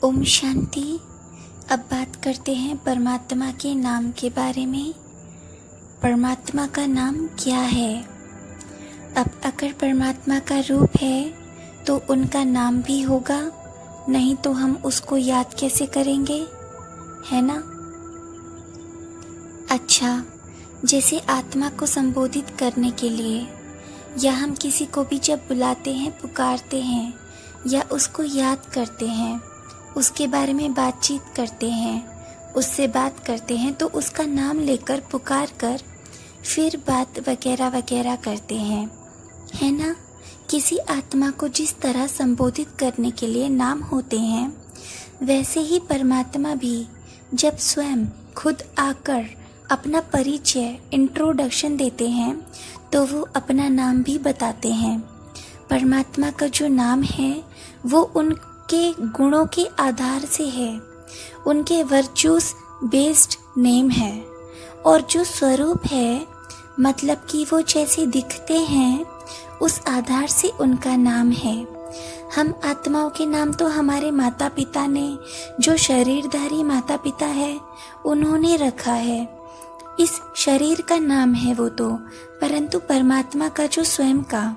ओम शांति। अब बात करते हैं परमात्मा के नाम के बारे में। परमात्मा का नाम क्या है? अब अगर परमात्मा का रूप है तो उनका नाम भी होगा, नहीं तो हम उसको याद कैसे करेंगे, है ना? अच्छा, जैसे आत्मा को संबोधित करने के लिए या हम किसी को भी जब बुलाते हैं, पुकारते हैं या उसको याद करते हैं, उसके बारे में बातचीत करते हैं, उससे बात करते हैं, तो उसका नाम लेकर पुकार कर फिर बात वगैरह वगैरह करते हैं, है ना? किसी आत्मा को जिस तरह संबोधित करने के लिए नाम होते हैं, वैसे ही परमात्मा भी जब स्वयं खुद आकर अपना परिचय, इंट्रोडक्शन देते हैं, तो वो अपना नाम भी बताते हैं। परमात्मा का जो नाम है वो उनके गुणों के आधार से है, उनके वर्चूस बेस्ड नेम है। और जो स्वरूप है, मतलब कि वो जैसे दिखते हैं, उस आधार से उनका नाम है। हम आत्माओं के नाम तो हमारे माता पिता ने, जो शरीरधारी माता पिता है, उन्होंने रखा है। इस शरीर का नाम है वो तो, परंतु परमात्मा का जो स्वयं का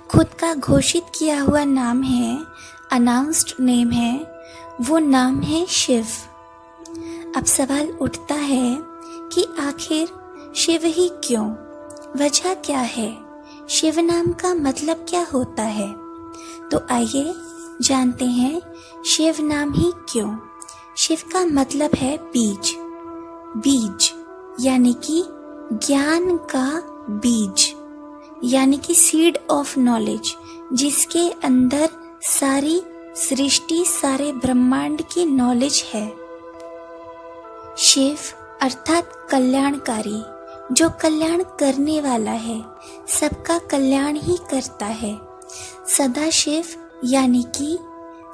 खुद का घोषित किया हुआ नाम है, अनाउंस्ड नेम है, वो नाम है शिव। अब सवाल उठता है कि आखिर शिव ही क्यों? वजह क्या है? शिव नाम का मतलब क्या होता है? तो आइए जानते हैं शिव नाम ही क्यों। शिव का मतलब है बीज। बीज यानी कि ज्ञान का बीज, यानी कि सीड ऑफ नॉलेज, जिसके अंदर सारी सृष्टि, सारे ब्रह्मांड की नॉलेज है। शिव अर्थात कल्याणकारी, जो कल्याण करने वाला है, सबका कल्याण ही करता है। सदा शिव यानी कि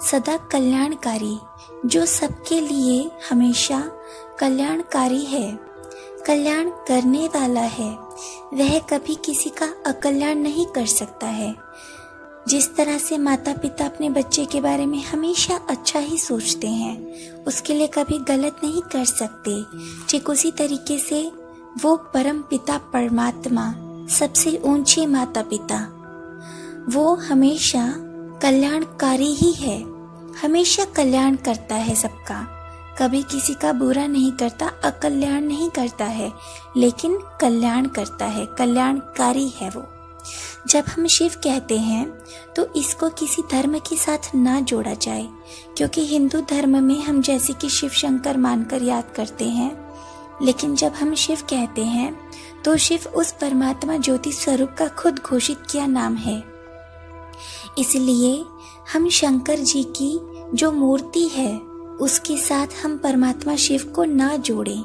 सदा कल्याणकारी, जो सबके लिए हमेशा कल्याणकारी है, कल्याण करने वाला है। वह कभी किसी का अकल्याण नहीं कर सकता है। जिस तरह से माता पिता अपने बच्चे के बारे में हमेशा अच्छा ही सोचते हैं, उसके लिए कभी गलत नहीं कर सकते, ठीक उसी तरीके से वो परम पिता परमात्मा, सबसे ऊंचे माता पिता, वो हमेशा कल्याणकारी ही है, हमेशा कल्याण करता है सबका, कभी किसी का बुरा नहीं करता, अकल्याण नहीं करता है, लेकिन कल्याण करता है, कल्याणकारी है वो। जब हम शिव कहते हैं तो इसको किसी धर्म के साथ ना जोड़ा जाए, क्योंकि हिंदू धर्म में हम जैसे कि शिव शंकर मानकर याद करते हैं, लेकिन जब हम शिव कहते हैं तो शिव उस परमात्मा ज्योति स्वरूप का खुद घोषित किया नाम है। इसलिए हम शंकर जी की जो मूर्ति है उसके साथ हम परमात्मा शिव को ना जोड़ें,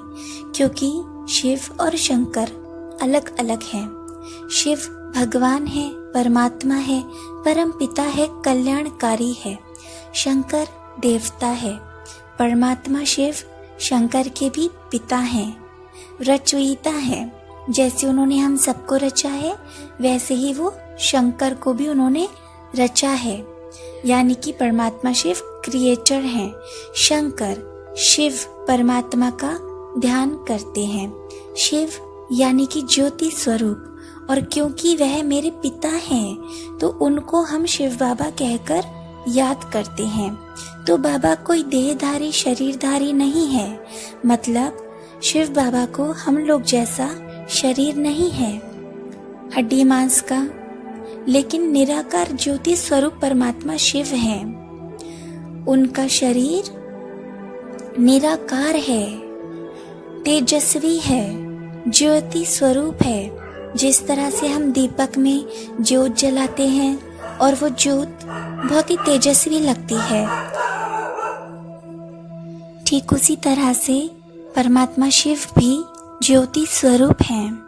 क्योंकि शिव और शंकर अलग अलग हैं। शिव भगवान है, परमात्मा है, परम पिता है, कल्याणकारी है। शंकर देवता है। परमात्मा शिव शंकर के भी पिता हैं, रचयिता हैं। जैसे उन्होंने हम सबको रचा है, वैसे ही वो शंकर को भी उन्होंने रचा है, यानी कि परमात्मा शिव क्रिएटर हैं। शंकर शिव परमात्मा का ध्यान करते हैं। शिव यानी कि ज्योति स्वरूप, और क्योंकि वह मेरे पिता हैं तो उनको हम शिव बाबा कहकर याद करते हैं। तो बाबा कोई देहधारी शरीरधारी नहीं है, मतलब शिव बाबा को हम लोग जैसा शरीर नहीं है हड्डी मांस का, लेकिन निराकार ज्योति स्वरूप परमात्मा शिव हैं। उनका शरीर निराकार है, तेजस्वी है, ज्योति स्वरूप है। जिस तरह से हम दीपक में ज्योत जलाते हैं और वो ज्योत बहुत ही तेजस्वी लगती है, ठीक उसी तरह से परमात्मा शिव भी ज्योति स्वरूप हैं।